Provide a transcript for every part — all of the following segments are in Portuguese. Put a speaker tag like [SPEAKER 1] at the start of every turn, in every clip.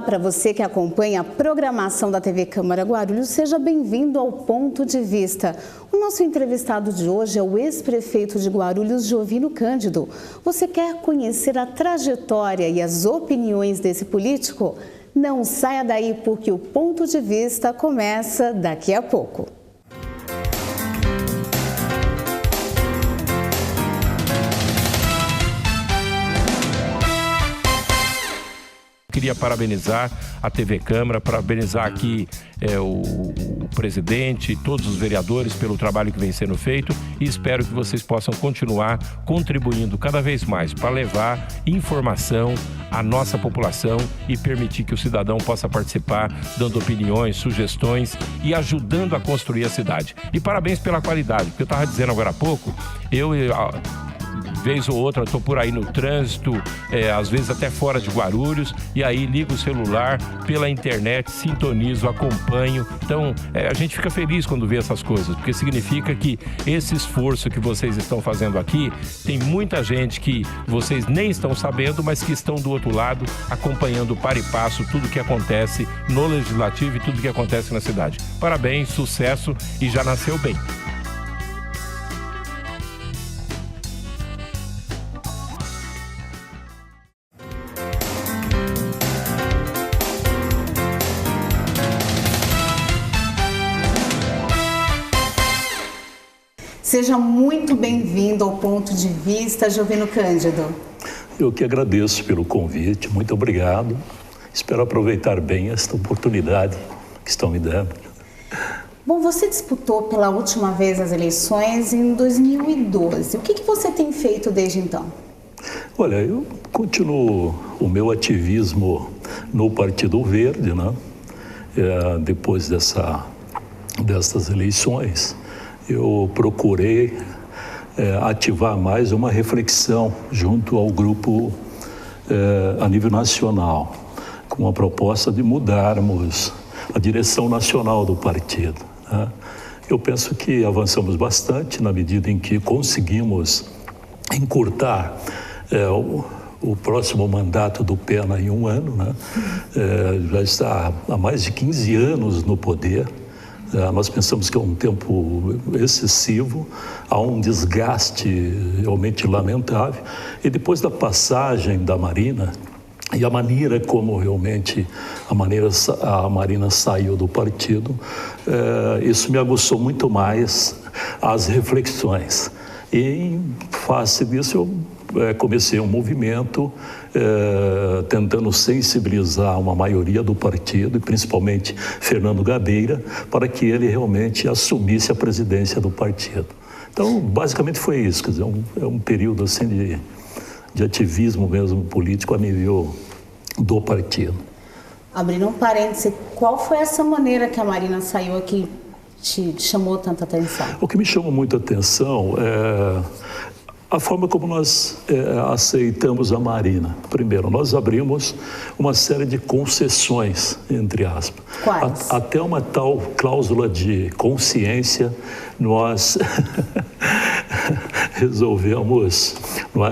[SPEAKER 1] Olá para você que acompanha a programação da TV Câmara Guarulhos, seja bem-vindo ao Ponto de Vista. O nosso entrevistado de hoje é o ex-prefeito de Guarulhos, Jovino Cândido. Você quer conhecer a trajetória e as opiniões desse político? Não saia daí porque o Ponto de Vista começa daqui a pouco.
[SPEAKER 2] Queria parabenizar a TV Câmara, parabenizar aqui o presidente e todos os vereadores pelo trabalho que vem sendo feito e espero que vocês possam continuar contribuindo cada vez mais para levar informação à nossa população e permitir que o cidadão possa participar, dando opiniões, sugestões e ajudando a construir a cidade. E parabéns pela qualidade, porque eu estava dizendo agora há pouco, vez ou outra, estou por aí no trânsito, às vezes até fora de Guarulhos, e aí ligo o celular pela internet, sintonizo, acompanho. Então, a gente fica feliz quando vê essas coisas, porque significa que esse esforço que vocês estão fazendo aqui, tem muita gente que vocês nem estão sabendo, mas que estão do outro lado, acompanhando para e passo tudo que acontece no Legislativo e tudo que acontece na cidade. Parabéns, sucesso e já nasceu bem.
[SPEAKER 1] Seja muito bem-vindo ao Ponto de Vista, Jovino Cândido.
[SPEAKER 3] Eu que agradeço pelo convite, muito obrigado. Espero aproveitar bem esta oportunidade que estão me dando.
[SPEAKER 1] Bom, você disputou pela última vez as eleições em 2012. O que você tem feito desde então?
[SPEAKER 3] Olha, eu continuo o meu ativismo no Partido Verde, né? Depois dessas eleições. Eu procurei ativar mais uma reflexão junto ao grupo a nível nacional, com a proposta de mudarmos a direção nacional do partido, né? Eu penso que avançamos bastante na medida em que conseguimos encurtar o próximo mandato do Pena em 1 ano, né? Já está há mais de 15 anos no poder. Nós pensamos que é um tempo excessivo, há um desgaste realmente lamentável. E depois da passagem da Marina e a maneira como realmente a Marina saiu do partido, isso me aguçou muito mais as reflexões. E em face disso eu comecei um movimento tentando sensibilizar uma maioria do partido, e principalmente Fernando Gabeira, para que ele realmente assumisse a presidência do partido. Então, basicamente foi isso, quer dizer, é um período assim de ativismo mesmo político a nível do partido.
[SPEAKER 1] Abrindo um parêntese, qual foi essa maneira que a Marina saiu aqui te chamou tanta atenção?
[SPEAKER 3] O que me chamou muito a atenção é a forma como nós aceitamos a Marina. Primeiro, nós abrimos uma série de concessões, entre aspas.
[SPEAKER 1] Quais?
[SPEAKER 3] Até uma tal cláusula de consciência, nós resolvemos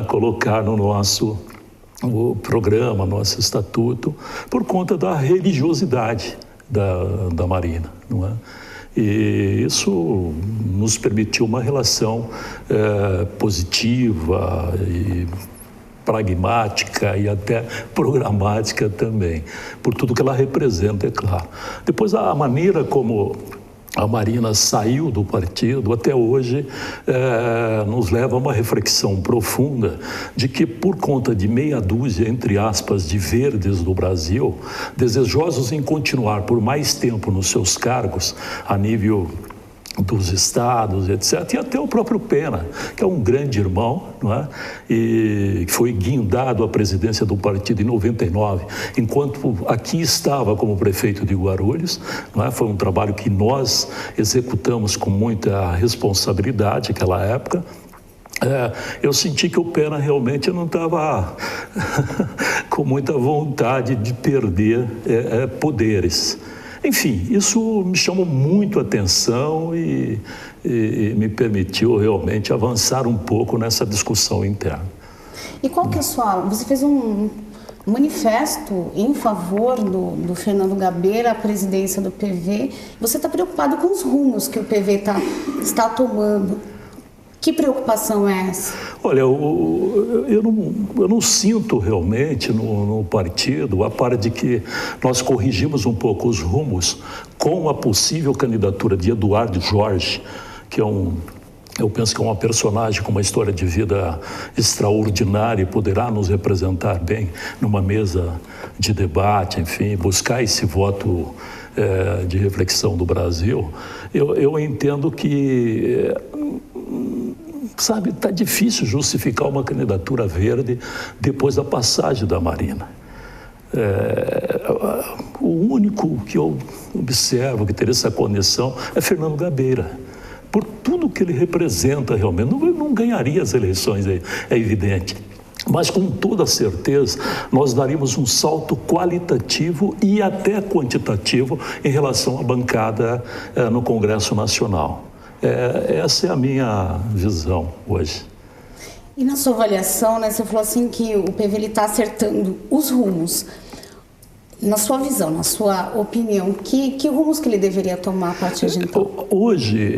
[SPEAKER 3] colocar no nosso programa, nosso estatuto, por conta da religiosidade da Marina, não é? E isso nos permitiu uma relação positiva e pragmática e até programática também, por tudo que ela representa, é claro. Depois, a maneira como a Marina saiu do partido, até hoje, nos leva a uma reflexão profunda de que, por conta de meia dúzia, entre aspas, de verdes do Brasil, desejosos em continuar por mais tempo nos seus cargos, a nível dos estados, etc., e até o próprio Pena, que é um grande irmão, não é? E que foi guindado à presidência do partido em 99, enquanto aqui estava como prefeito de Guarulhos, não é? Foi um trabalho que nós executamos com muita responsabilidade naquela época. Eu senti que o Pena realmente não estava com muita vontade de perder poderes. Enfim, isso me chamou muito a atenção e me permitiu realmente avançar um pouco nessa discussão interna.
[SPEAKER 1] E qual que é a sua... Você fez manifesto em favor do Fernando Gabeira à presidência do PV. Você está preocupado com os rumos que o PV está tomando. Que preocupação é essa?
[SPEAKER 3] Olha, eu não sinto realmente no partido, a par de que nós corrigimos um pouco os rumos com a possível candidatura de Eduardo Jorge, que eu penso que é uma personagem com uma história de vida extraordinária e poderá nos representar bem numa mesa de debate, enfim, buscar esse voto de reflexão do Brasil. Eu entendo que, sabe, está difícil justificar uma candidatura verde depois da passagem da Marina. O único que eu observo que teria essa condição é Fernando Gabeira. Por tudo que ele representa realmente, não ganharia as eleições, é evidente. Mas com toda certeza nós daríamos um salto qualitativo e até quantitativo em relação à bancada no Congresso Nacional. Essa é a minha visão hoje.
[SPEAKER 1] E na sua avaliação, né, você falou assim que o PV está acertando os rumos. Na sua visão, na sua opinião, que rumos que ele deveria tomar a partir de então?
[SPEAKER 3] Hoje,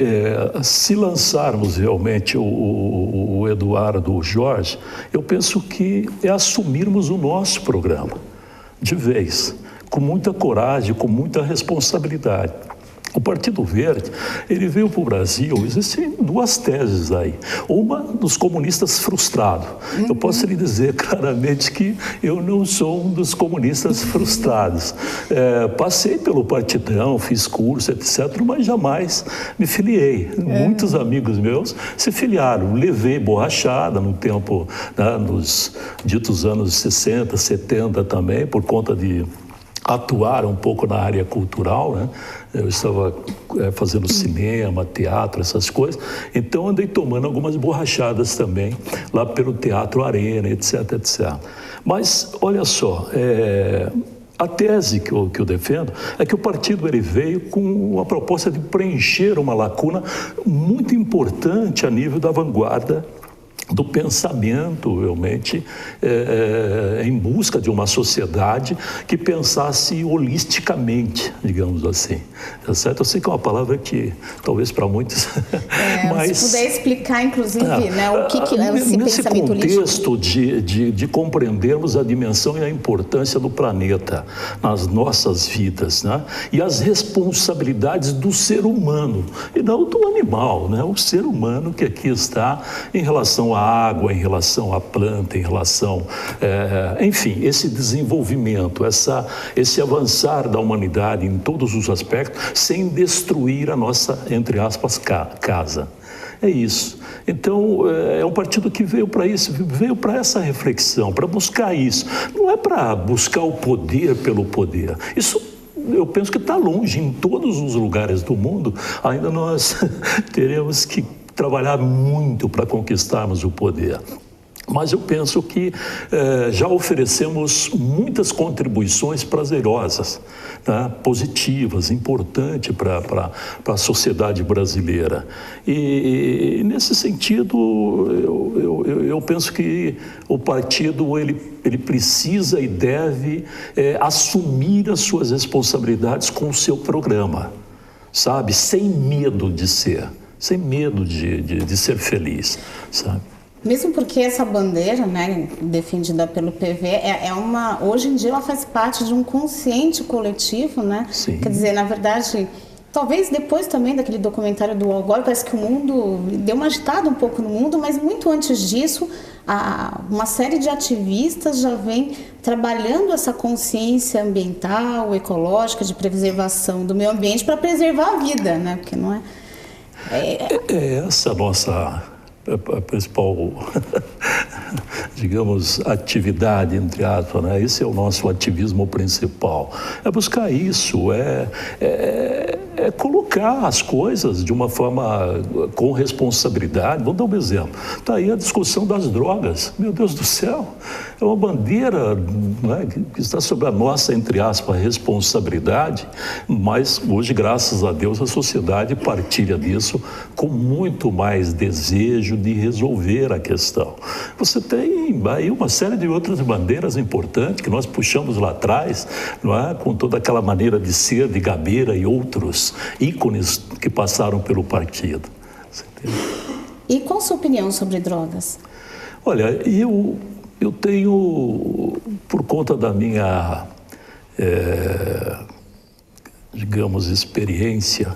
[SPEAKER 3] se lançarmos realmente o Eduardo Jorge, eu penso que é assumirmos o nosso programa, de vez, com muita coragem, com muita responsabilidade. O Partido Verde, ele veio para o Brasil, existem duas teses aí. Uma dos comunistas frustrados. Eu posso lhe dizer claramente que eu não sou um dos comunistas frustrados. Passei pelo partidão, fiz curso, etc., mas jamais me filiei. Muitos amigos meus se filiaram. Levei borrachada no tempo, né, nos ditos anos 60, 70 também, por conta de atuar um pouco na área cultural, né? Eu estava fazendo cinema, teatro, essas coisas, então andei tomando algumas borrachadas também, lá pelo Teatro Arena, etc, etc. Mas, olha só, a tese que eu defendo é que o partido ele veio com a proposta de preencher uma lacuna muito importante a nível da vanguarda do pensamento, realmente, em busca de uma sociedade que pensasse holisticamente, digamos assim. Tá certo? Eu sei que é uma palavra que, talvez para muitos...
[SPEAKER 1] mas se puder explicar, inclusive, né, o que é esse pensamento holístico.
[SPEAKER 3] Nesse contexto de compreendermos a dimensão e a importância do planeta nas nossas vidas, né? E as responsabilidades do ser humano, e não do animal, né? O ser humano que aqui está em relação à água, em relação à planta, em relação... enfim, esse desenvolvimento, esse avançar da humanidade em todos os aspectos, sem destruir a nossa, entre aspas, casa. É isso. Então, é um partido que veio para isso, veio para essa reflexão, para buscar isso. Não é para buscar o poder pelo poder. Isso, eu penso que está longe. Em todos os lugares do mundo, ainda nós teremos que trabalhar muito para conquistarmos o poder. Mas eu penso que já oferecemos muitas contribuições prazerosas, né, positivas, importantes para a sociedade brasileira. E nesse sentido, eu penso que o partido ele precisa e deve assumir as suas responsabilidades com o seu programa, sabe? Sem medo de ser. Sem medo de ser feliz, sabe?
[SPEAKER 1] Mesmo porque essa bandeira, né, defendida pelo PV, hoje em dia ela faz parte de um consciente coletivo, né?
[SPEAKER 3] Sim.
[SPEAKER 1] Quer dizer, na verdade, talvez depois também daquele documentário do Al Gore, parece que o mundo deu uma agitada um pouco no mundo, mas muito antes disso, uma série de ativistas já vem trabalhando essa consciência ambiental, ecológica, de preservação do meio ambiente para preservar a vida, né? Porque não é...
[SPEAKER 3] Essa nossa principal, digamos, atividade, entre aspas, né? Esse é o nosso ativismo principal. É buscar isso, é colocar as coisas de uma forma com responsabilidade. Vou dar um exemplo. Está aí a discussão das drogas. Meu Deus do céu, é uma bandeira, né, que está sobre a nossa, entre aspas, responsabilidade, mas hoje, graças a Deus, a sociedade partilha disso com muito mais desejo de resolver a questão. Você tem aí uma série de outras bandeiras importantes que nós puxamos lá atrás, não é? Com toda aquela maneira de ser, de Gabeira e outros ícones que passaram pelo partido.
[SPEAKER 1] E qual a sua opinião sobre drogas?
[SPEAKER 3] Olha, eu tenho, por conta da minha, digamos, experiência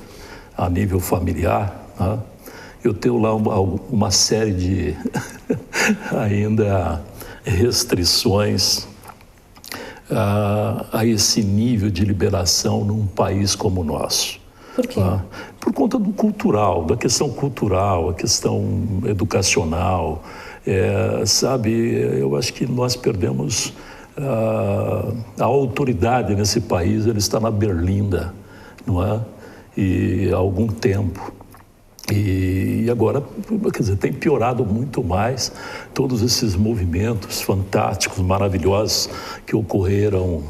[SPEAKER 3] a nível familiar, né? Eu tenho lá uma série de ainda restrições a esse nível de liberação num país como o nosso.
[SPEAKER 1] Por quê?
[SPEAKER 3] Por conta do cultural, da questão cultural, a questão educacional. Sabe, eu acho que nós perdemos a autoridade nesse país, ele está na berlinda, não é? E há algum tempo. E agora, quer dizer, tem piorado muito mais todos esses movimentos fantásticos, maravilhosos, que ocorreram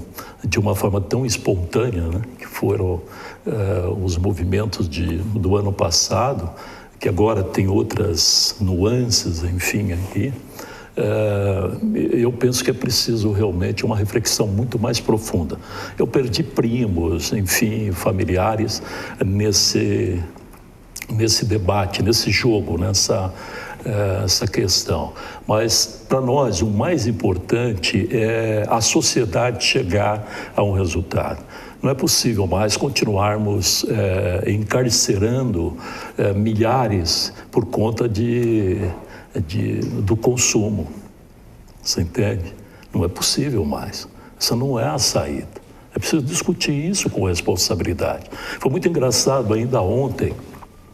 [SPEAKER 3] de uma forma tão espontânea, né? Que foram os movimentos do ano passado, que agora tem outras nuances, enfim, aqui. Eu penso que é preciso realmente uma reflexão muito mais profunda. Eu perdi primos, enfim, familiares nesse debate, nesse jogo, essa questão. Mas, para nós, o mais importante é a sociedade chegar a um resultado. Não é possível mais continuarmos encarcerando milhares por conta do consumo. Você entende? Não é possível mais. Essa não é a saída. É preciso discutir isso com responsabilidade. Foi muito engraçado ainda ontem.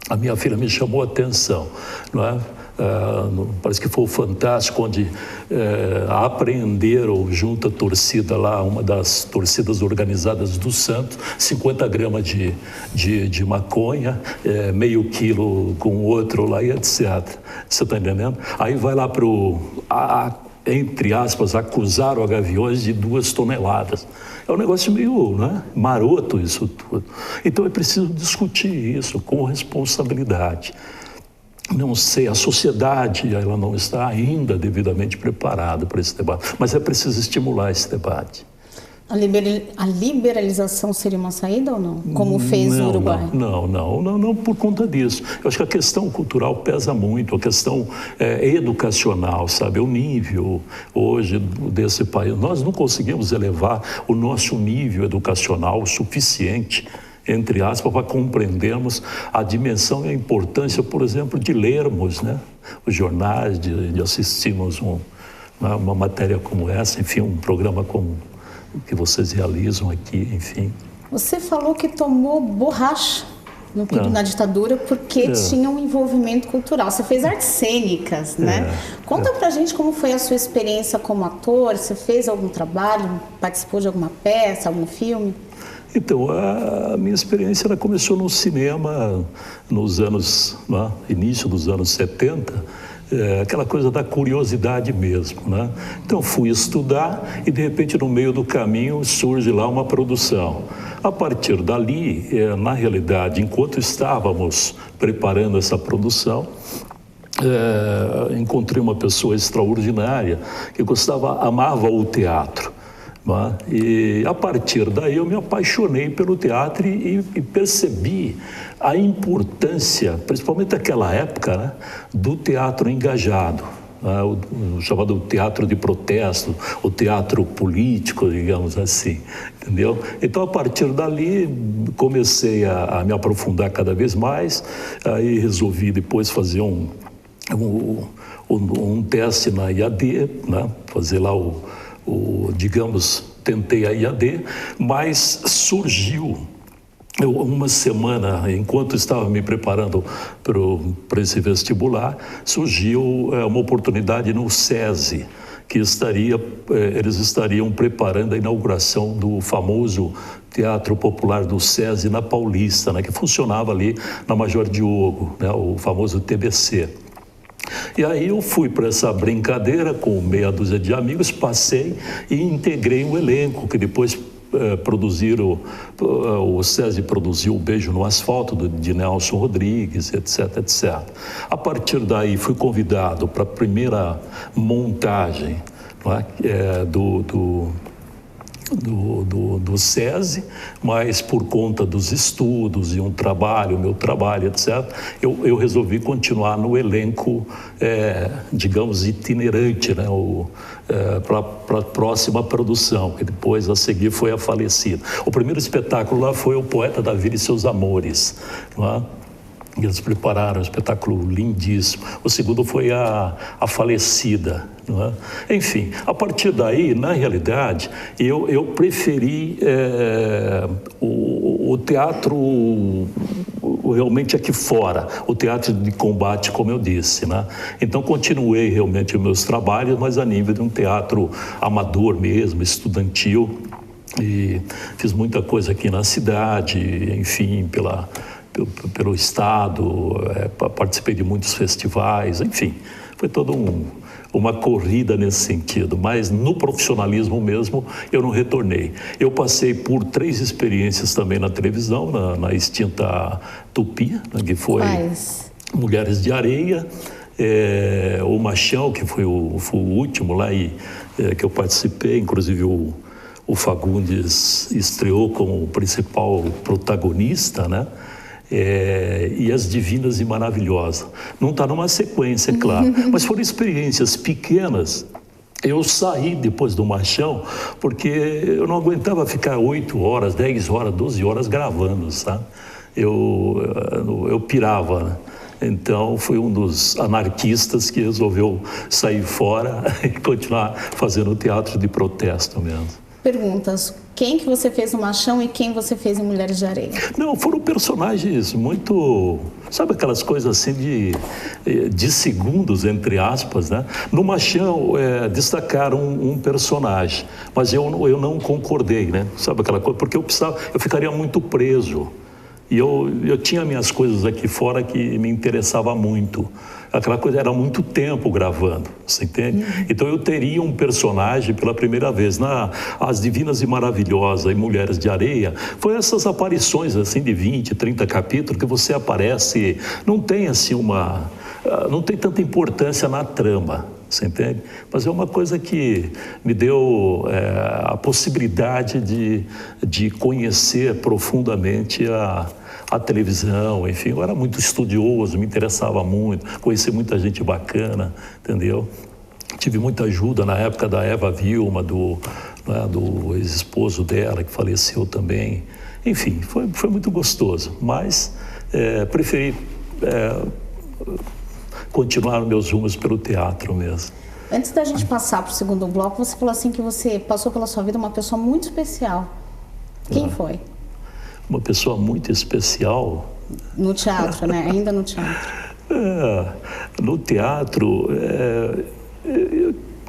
[SPEAKER 3] A minha filha me chamou a atenção, não é? Parece que foi o Fantástico, onde apreenderam junto à torcida lá, uma das torcidas organizadas do Santos, 50 gramas de maconha, meio quilo com o outro lá e etc. Você está entendendo? Aí vai lá entre aspas, acusaram a Gaviões de 2 toneladas. É um negócio meio, né, maroto isso tudo. Então é preciso discutir isso com responsabilidade. Não sei, a sociedade ela não está ainda devidamente preparada para esse debate, mas é preciso estimular esse debate.
[SPEAKER 1] A liberalização seria uma saída ou não? Como fez o Uruguai?
[SPEAKER 3] Não, por conta disso. Eu acho que a questão cultural pesa muito, a questão educacional, sabe? O nível hoje desse país. Nós não conseguimos elevar o nosso nível educacional suficiente, entre aspas, para compreendermos a dimensão e a importância, por exemplo, de lermos, né, os jornais, de assistirmos uma matéria como essa, enfim, um programa como o que vocês realizam aqui, enfim.
[SPEAKER 1] Você falou que tomou borracha na ditadura porque tinha um envolvimento cultural. Você fez artes cênicas, né? Conta pra gente como foi a sua experiência como ator. Você fez algum trabalho, participou de alguma peça, algum filme?
[SPEAKER 3] Então, a minha experiência ela começou no cinema nos anos, né, início dos anos 70, aquela coisa da curiosidade mesmo, né? Então, fui estudar e, de repente, no meio do caminho, surge lá uma produção. A partir dali, na realidade, enquanto estávamos preparando essa produção, encontrei uma pessoa extraordinária que amava o teatro. E a partir daí eu me apaixonei pelo teatro e percebi a importância, principalmente naquela época, né, do teatro engajado, né, o chamado teatro de protesto, o teatro político, digamos assim, entendeu? Então, a partir dali, comecei a me aprofundar cada vez mais, aí resolvi depois fazer um teste na IAD, né, fazer lá digamos, tentei a IAD, mas surgiu uma semana, enquanto estava me preparando para esse vestibular, surgiu uma oportunidade no SESI, que eles estariam preparando a inauguração do famoso Teatro Popular do SESI na Paulista, né, que funcionava ali na Major Diogo, né, o famoso TBC. E aí eu fui para essa brincadeira com meia dúzia de amigos, passei e integrei o elenco, que depois o SESI produziu O Beijo no Asfalto, de Nelson Rodrigues, etc, etc. A partir daí fui convidado para a primeira montagem, não é, do SESI, mas por conta dos estudos e meu trabalho, etc., eu resolvi continuar no elenco, digamos, itinerante, né, para a próxima produção, que depois a seguir foi a Falecida. O primeiro espetáculo lá foi O Poeta da Vida e Seus Amores, não é? Eles prepararam um espetáculo lindíssimo. O segundo foi a Falecida, não é? Enfim, a partir daí, na realidade, eu preferi o teatro realmente aqui fora, o teatro de combate, como eu disse, né? Então continuei realmente os meus trabalhos, mas a nível de um teatro amador mesmo, estudantil, e fiz muita coisa aqui na cidade, enfim, pelo estado, participei de muitos festivais, enfim, foi toda uma corrida nesse sentido, mas no profissionalismo mesmo eu não retornei. Eu passei por 3 experiências também na televisão, na extinta Tupi, né, que foi Mulheres de Areia, o Machão, que foi o último lá que eu participei, inclusive o Fagundes estreou como o principal protagonista, né? E As Divinas e Maravilhosas. Não está numa sequência, é claro, mas foram experiências pequenas. Eu saí depois do Machão porque eu não aguentava ficar 8 horas, 10 horas, 12 horas gravando, sabe? Eu pirava, né? Então, fui um dos anarquistas que resolveu sair fora e continuar fazendo teatro de protesto mesmo.
[SPEAKER 1] Perguntas: quem que você fez no Machão e quem você fez em Mulheres de Areia? Não,
[SPEAKER 3] foram personagens muito... Sabe aquelas coisas assim de segundos, entre aspas, né? No Machão, destacaram um personagem, mas eu não concordei, né? Sabe aquela coisa? Porque eu ficaria muito preso. E eu tinha minhas coisas aqui fora que me interessava muito. Aquela coisa, era muito tempo gravando, você entende? Então eu teria um personagem pela primeira vez. As Divinas e Maravilhosas e Mulheres de Areia, foi essas aparições assim de 20, 30 capítulos que você aparece, não tem assim não tem tanta importância na trama, você entende? Mas é uma coisa que me deu a possibilidade de conhecer profundamente a televisão, enfim, eu era muito estudioso, me interessava muito, conheci muita gente bacana, entendeu? Tive muita ajuda na época da Eva Vilma, do ex-esposo dela, que faleceu também. Enfim, foi muito gostoso, mas preferi continuar meus rumos pelo teatro mesmo.
[SPEAKER 1] Antes da gente passar para o segundo bloco, você falou assim que você passou pela sua vida uma pessoa muito especial. Quem foi?
[SPEAKER 3] Uma pessoa muito especial.
[SPEAKER 1] No teatro, né? Ainda no teatro.
[SPEAKER 3] No teatro,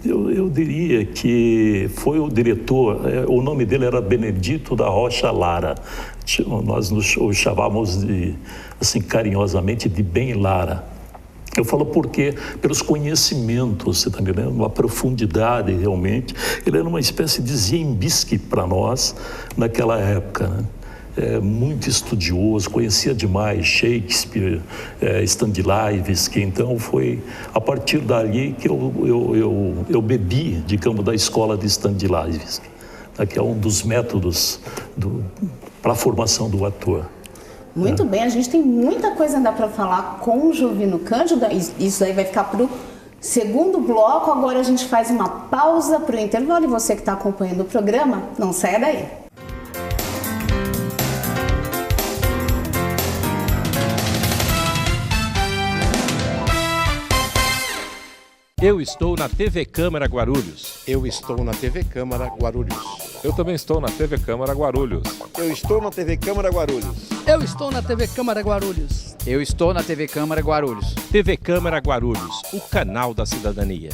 [SPEAKER 3] eu diria que foi o diretor, o nome dele era Benedito da Rocha Lara. Nós o chamávamos assim, carinhosamente de Bem Lara. Eu falo porque, pelos conhecimentos, você está entendendo? Uma profundidade, realmente. Ele era uma espécie de Ziembisque para nós naquela época, né? Muito estudioso, conhecia demais Shakespeare, Stanislavski, então foi a partir dali que eu bebi, digamos, da escola de Stanislavski, que é um dos métodos para a formação do ator.
[SPEAKER 1] Muito bem, a gente tem muita coisa ainda para falar com o Jovino Cândido, isso aí vai ficar para o segundo bloco. Agora a gente faz uma pausa para o intervalo e você que está acompanhando o programa, não saia daí.
[SPEAKER 2] Eu estou na TV Câmara Guarulhos.
[SPEAKER 4] Eu estou na TV Câmara Guarulhos.
[SPEAKER 5] Eu também estou na TV Câmara Guarulhos.
[SPEAKER 6] Eu estou na TV Câmara Guarulhos.
[SPEAKER 7] Eu estou na TV Câmara Guarulhos.
[SPEAKER 8] Eu estou na TV Câmara Guarulhos.
[SPEAKER 2] TV Câmara Guarulhos, o canal da cidadania.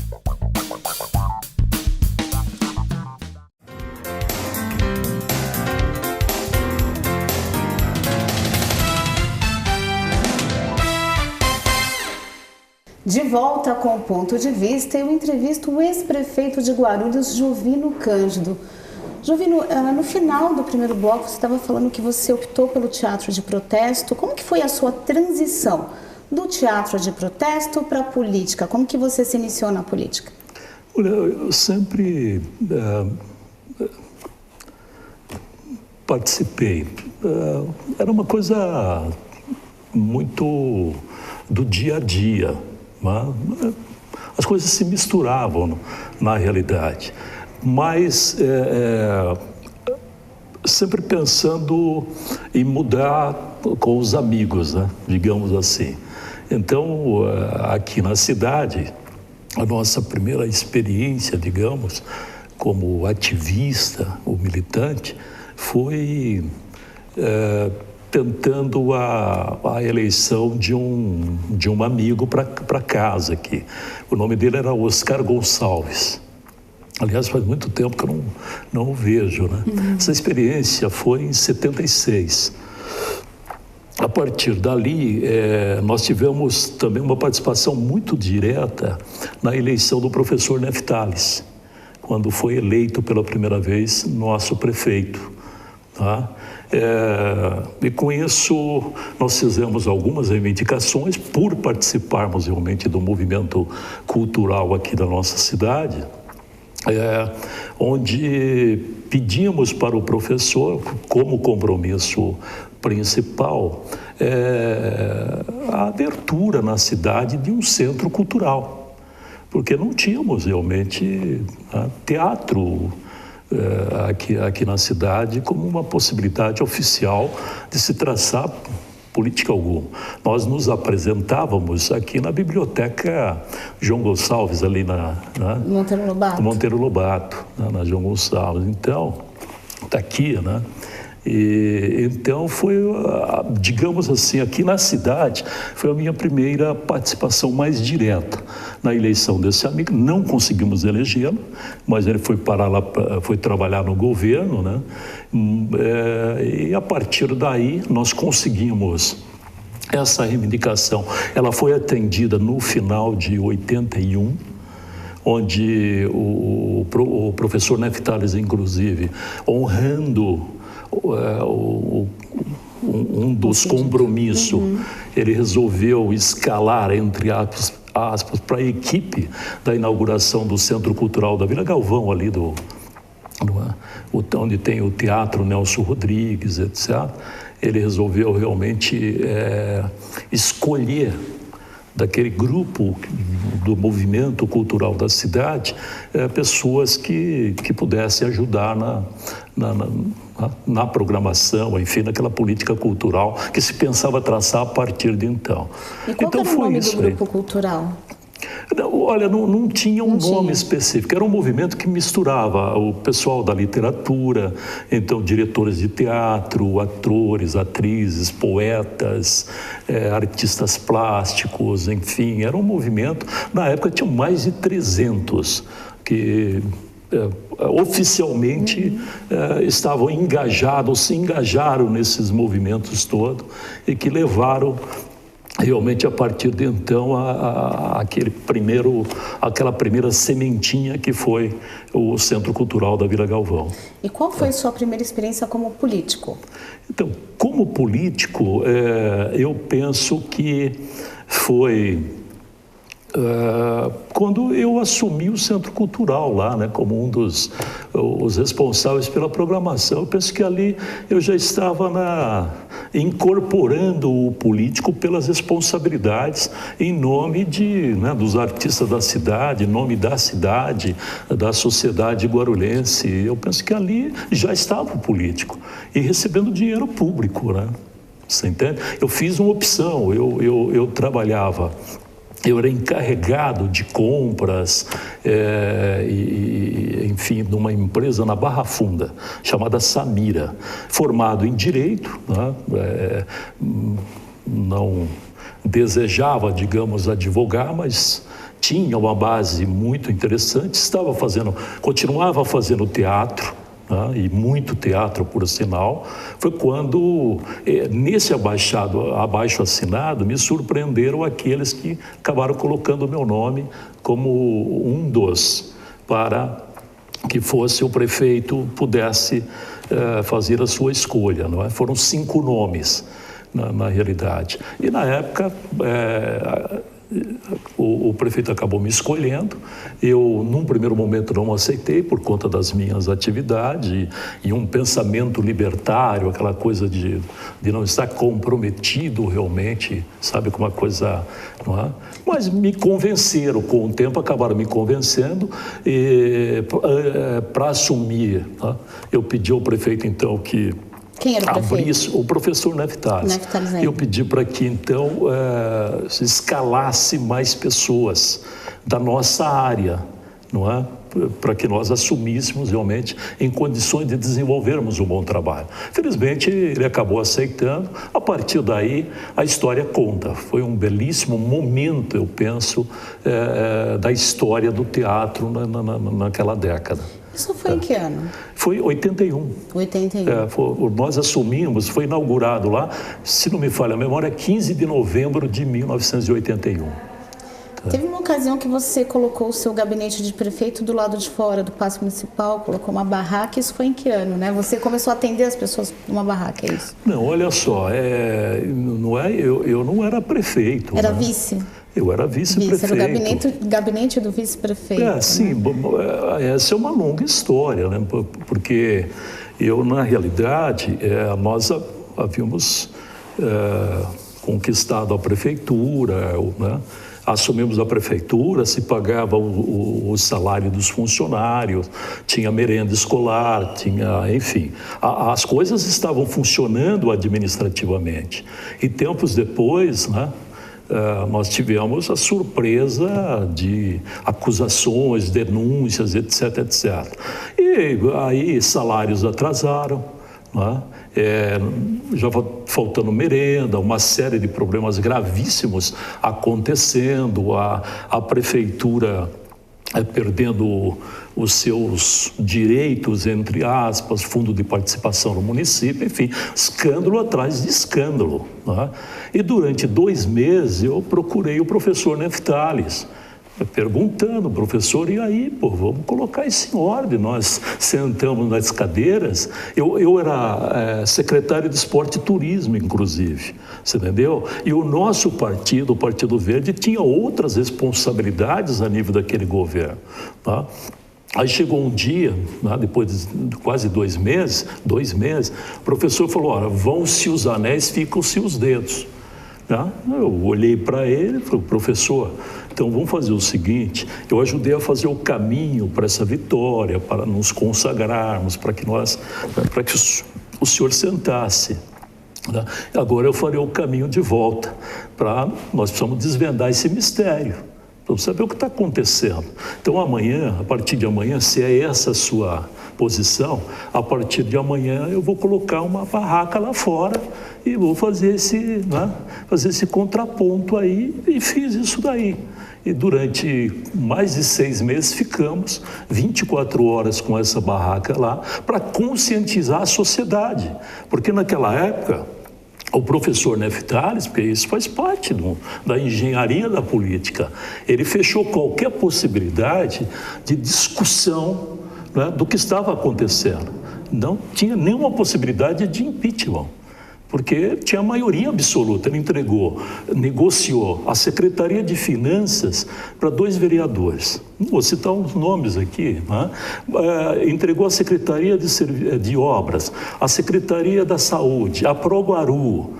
[SPEAKER 1] De volta com o Ponto de Vista, eu entrevisto o ex-prefeito de Guarulhos, Jovino Cândido. Jovino, no final do primeiro bloco, você estava falando que você optou pelo teatro de protesto. Como que foi a sua transição do teatro de protesto para a política? Como que você se iniciou na política?
[SPEAKER 3] Olha, eu sempre participei. Era uma coisa muito do dia a dia. As coisas se misturavam na realidade, mas sempre pensando em mudar com os amigos, né? Digamos assim. Então, aqui na cidade, a nossa primeira experiência, digamos, como ativista ou militante, foi tentando a eleição de um amigo para casa aqui. O nome dele era Oscar Gonçalves. Aliás, faz muito tempo que eu não o vejo, né? Essa experiência foi em 76. A partir dali, nós tivemos também uma participação muito direta na eleição do professor Neftales, quando foi eleito pela primeira vez nosso prefeito. Tá? E com isso nós fizemos algumas reivindicações por participarmos realmente do movimento cultural aqui da nossa cidade, onde pedimos para o professor, como compromisso principal, a abertura na cidade de um centro cultural, porque não tínhamos realmente teatro aqui na cidade como uma possibilidade oficial de se traçar política alguma. Nós nos apresentávamos aqui na Biblioteca João Gonçalves, ali na Monteiro Lobato, na João Gonçalves. Então, está aqui, né? Então foi, digamos assim, aqui na cidade, foi a minha primeira participação mais direta na eleição desse amigo. Não conseguimos elegê-lo, mas ele foi parar lá, foi trabalhar no governo, né? E a partir daí nós conseguimos essa reivindicação. Ela foi atendida no final de 81, onde o professor Neftales, inclusive, honrando um dos compromissos, ele resolveu escalar, entre aspas, para a equipe da inauguração do Centro Cultural da Vila Galvão, ali onde tem o Teatro Nelson Rodrigues, etc. Ele resolveu realmente escolher daquele grupo do movimento cultural da cidade, pessoas que pudessem ajudar na programação, enfim, naquela política cultural que se pensava traçar a partir de então.
[SPEAKER 1] E qual era o nome do grupo cultural?
[SPEAKER 3] Olha, não tinha um nome específico, era um movimento que misturava o pessoal da literatura, então diretores de teatro, atores, atrizes, poetas, artistas plásticos, enfim, era um movimento, na época tinha mais de 300 que oficialmente estavam engajados, se engajaram nesses movimentos todos e que levaram realmente a partir de então aquela primeira sementinha que foi o Centro Cultural da Vila Galvão.
[SPEAKER 1] E qual foi a sua primeira experiência como político?
[SPEAKER 3] Então, como político, eu penso que foi quando eu assumi o Centro Cultural lá, né, como um dos os responsáveis pela programação. Eu penso que ali eu já estava incorporando o político pelas responsabilidades em nome dos artistas da cidade, em nome da cidade, da sociedade guarulhense. Eu penso que ali já estava o político e recebendo dinheiro público, né? Você entende? Eu fiz uma opção, eu trabalhava. Eu era encarregado de compras, enfim, de uma empresa na Barra Funda, chamada Samira, formado em Direito, né? Não desejava, digamos, advogar, mas tinha uma base muito interessante, continuava fazendo teatro, e muito teatro, por sinal, foi quando, nesse abaixo-assinado, me surpreenderam aqueles que acabaram colocando o meu nome como um dos, para que fosse o prefeito pudesse fazer a sua escolha, não é? Foram 5 nomes, na realidade. E, na época, o prefeito acabou me escolhendo. Eu, num primeiro momento, não aceitei por conta das minhas atividades e um pensamento libertário, aquela coisa de não estar comprometido realmente, sabe, com uma coisa, não é? Mas me convenceram, com o tempo acabaram me convencendo para assumir. Tá? Eu pedi ao prefeito, então, que
[SPEAKER 1] quem era o prefeito?
[SPEAKER 3] Abrisse, o professor Neftales. Eu pedi para que, então, se escalasse mais pessoas da nossa área, não é? Para que nós assumíssemos realmente em condições de desenvolvermos um bom trabalho. Felizmente, ele acabou aceitando. A partir daí, a história conta. Foi um belíssimo momento, eu penso, da história do teatro naquela década.
[SPEAKER 1] Isso foi em que ano?
[SPEAKER 3] Foi 81.
[SPEAKER 1] 81.
[SPEAKER 3] Nós assumimos, foi inaugurado lá, se não me falha a memória, 15 de novembro de 1981.
[SPEAKER 1] Teve uma ocasião que você colocou o seu gabinete de prefeito do lado de fora do Paço Municipal, colocou uma barraca, isso foi em que ano, né? Você começou a atender as pessoas numa barraca, é isso?
[SPEAKER 3] Não, olha só, eu não era prefeito.
[SPEAKER 1] Era vice?
[SPEAKER 3] Eu era vice-prefeito.
[SPEAKER 1] Era o gabinete do vice-prefeito.
[SPEAKER 3] Sim, essa é uma longa história, né? Porque eu, na realidade, nós havíamos conquistado a prefeitura, né? Assumimos a prefeitura, se pagava o salário dos funcionários, tinha merenda escolar, enfim, as coisas estavam funcionando administrativamente. E tempos depois, né, nós tivemos a surpresa de acusações, denúncias, etc, etc. E aí salários atrasaram, né? Já faltando merenda, uma série de problemas gravíssimos acontecendo, a prefeitura perdendo os seus direitos, entre aspas, fundo de participação no município, enfim, escândalo atrás de escândalo, né? E durante 2 meses eu procurei o professor Neftales, perguntando, professor, e aí, vamos colocar isso em ordem. Nós sentamos nas cadeiras, eu era secretário de Esporte e Turismo, inclusive, você entendeu? E o nosso partido, o Partido Verde, tinha outras responsabilidades a nível daquele governo, tá? Aí chegou um dia, né, depois de quase 2 meses, o professor falou, olha, vão-se os anéis, ficam-se os dedos. Eu olhei para ele e falei, professor, então vamos fazer o seguinte, eu ajudei a fazer o caminho para essa vitória, para nos consagrarmos, para que o senhor sentasse. Agora eu farei o caminho de volta, nós precisamos desvendar esse mistério, para saber o que está acontecendo. Então amanhã, a partir de amanhã, se é essa a sua posição, a partir de amanhã eu vou colocar uma barraca lá fora e vou fazer esse contraponto aí, e fiz isso daí. E durante mais de 6 meses ficamos 24 horas com essa barraca lá para conscientizar a sociedade, porque naquela época o professor Neftales, porque isso faz parte da engenharia da política, ele fechou qualquer possibilidade de discussão, né, do que estava acontecendo. Não tinha nenhuma possibilidade de impeachment, porque tinha maioria absoluta. Ele negociou a Secretaria de Finanças para 2 vereadores. Não vou citar os nomes aqui, né? Entregou a Secretaria de Obras, a Secretaria da Saúde, a Proguaru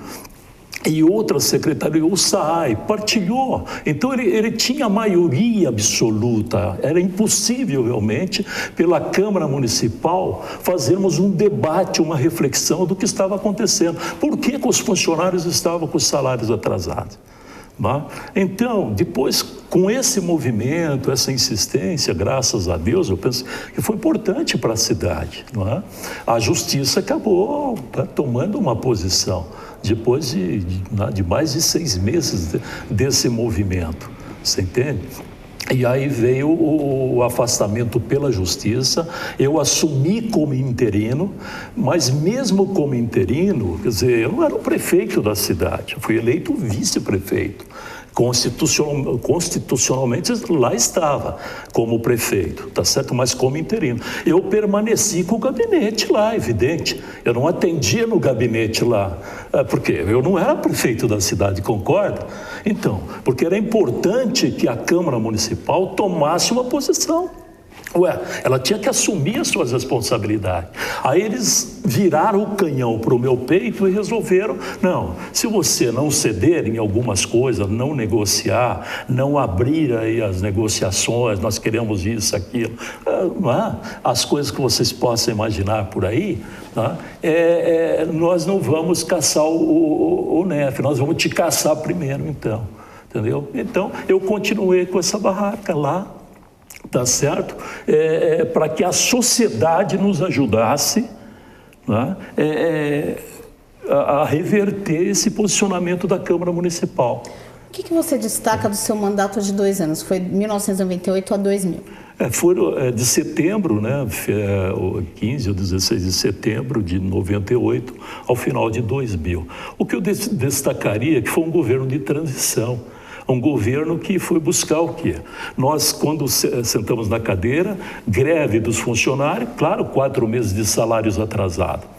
[SPEAKER 3] e outra secretaria, o SAAI, partilhou. Então ele tinha maioria absoluta. Era impossível realmente, pela Câmara Municipal, fazermos um debate, uma reflexão do que estava acontecendo. Por que os funcionários estavam com os salários atrasados? Então, depois, com esse movimento, essa insistência, graças a Deus, eu penso que foi importante para a cidade, não é? A justiça acabou tomando uma posição, depois de mais de 6 meses desse movimento, você entende? E aí veio o afastamento pela justiça, eu assumi como interino, mas mesmo como interino, quer dizer, eu não era o prefeito da cidade, eu fui eleito vice-prefeito. Constitucionalmente lá estava como prefeito, tá certo? Mas como interino. Eu permaneci com o gabinete lá, evidente. Eu não atendia no gabinete lá, porque eu não era prefeito da cidade, concorda? Então, porque era importante que a Câmara Municipal tomasse uma posição. Ela tinha que assumir as suas responsabilidades. Aí eles viraram o canhão para o meu peito e resolveram, não, se você não ceder em algumas coisas, não negociar, não abrir aí as negociações, nós queremos isso, aquilo, as coisas que vocês possam imaginar por aí, nós não vamos caçar o NEF, nós vamos te caçar primeiro, então, entendeu? Então, eu continuei com essa barraca lá, tá certo? Para que a sociedade nos ajudasse, né? A reverter esse posicionamento da Câmara Municipal.
[SPEAKER 1] O que você destaca do seu mandato de 2 anos? Foi de 1998 a 2000.
[SPEAKER 3] Foram de setembro, né, 15 ou 16 de setembro de 98 ao final de 2000. O que eu destacaria é que foi um governo de transição. Um governo que foi buscar o quê? Nós, quando sentamos na cadeira, greve dos funcionários, claro, 4 meses de salários atrasados.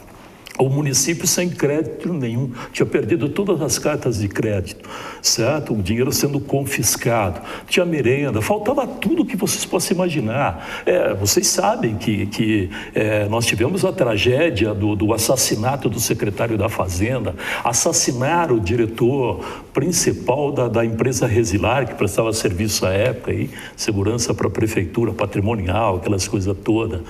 [SPEAKER 3] O município sem crédito nenhum, tinha perdido todas as cartas de crédito, certo? O dinheiro sendo confiscado, tinha merenda, faltava tudo que vocês possam imaginar. Vocês sabem que nós tivemos a tragédia do assassinato do secretário da Fazenda, assassinaram o diretor principal da empresa Resilar, que prestava serviço à época, aí, segurança para a prefeitura, patrimonial, aquelas coisas todas.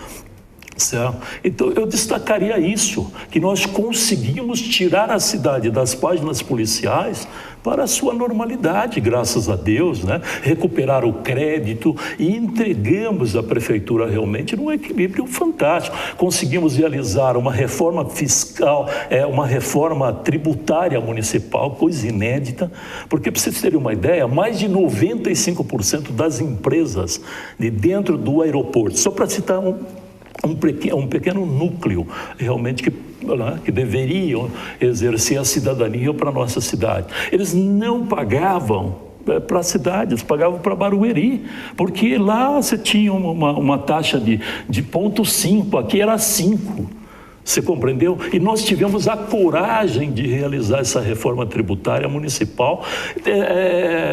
[SPEAKER 3] Certo? Então eu destacaria isso, que nós conseguimos tirar a cidade das páginas policiais para a sua normalidade, graças a Deus, né? Recuperar o crédito e entregamos a prefeitura realmente num equilíbrio fantástico. Conseguimos realizar uma reforma fiscal, uma reforma tributária municipal, coisa inédita, porque para vocês terem uma ideia, mais de 95% das empresas de dentro do aeroporto, só para citar um pequeno núcleo realmente que deveriam exercer a cidadania para a nossa cidade. Eles não pagavam para a cidade, eles pagavam para Barueri, porque lá você tinha uma taxa de 0,5, aqui era 5. Você compreendeu? E nós tivemos a coragem de realizar essa reforma tributária municipal,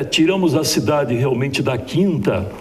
[SPEAKER 3] tiramos a cidade realmente da quinta,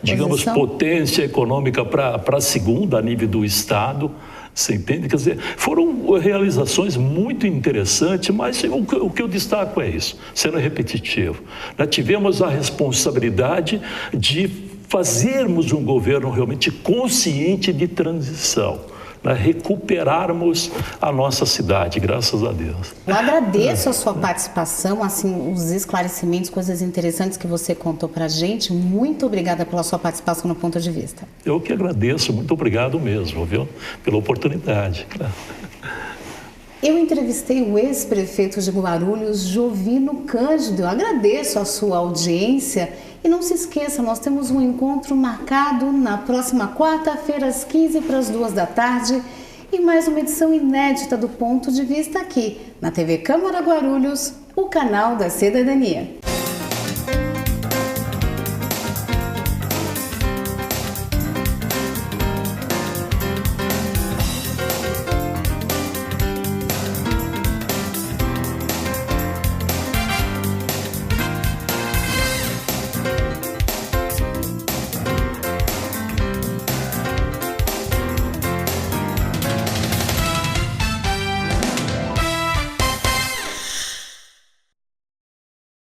[SPEAKER 3] digamos, potência econômica para a segunda a nível do Estado, você entende? Quer dizer, foram realizações muito interessantes, mas o que eu destaco é isso, sendo repetitivo. Nós tivemos a responsabilidade de fazermos um governo realmente consciente de transição, recuperarmos a nossa cidade, graças a Deus.
[SPEAKER 1] Eu agradeço a sua participação, assim, os esclarecimentos, coisas interessantes que você contou pra gente. Muito obrigada pela sua participação no Ponto de Vista.
[SPEAKER 3] Eu que agradeço, muito obrigado mesmo, viu, pela oportunidade.
[SPEAKER 1] Eu entrevistei o ex-prefeito de Guarulhos, Jovino Cândido. Eu agradeço a sua audiência e não se esqueça, nós temos um encontro marcado na próxima quarta-feira, às 15 para as 2 da tarde, e mais uma edição inédita do Ponto de Vista aqui, na TV Câmara Guarulhos, o canal da cidadania.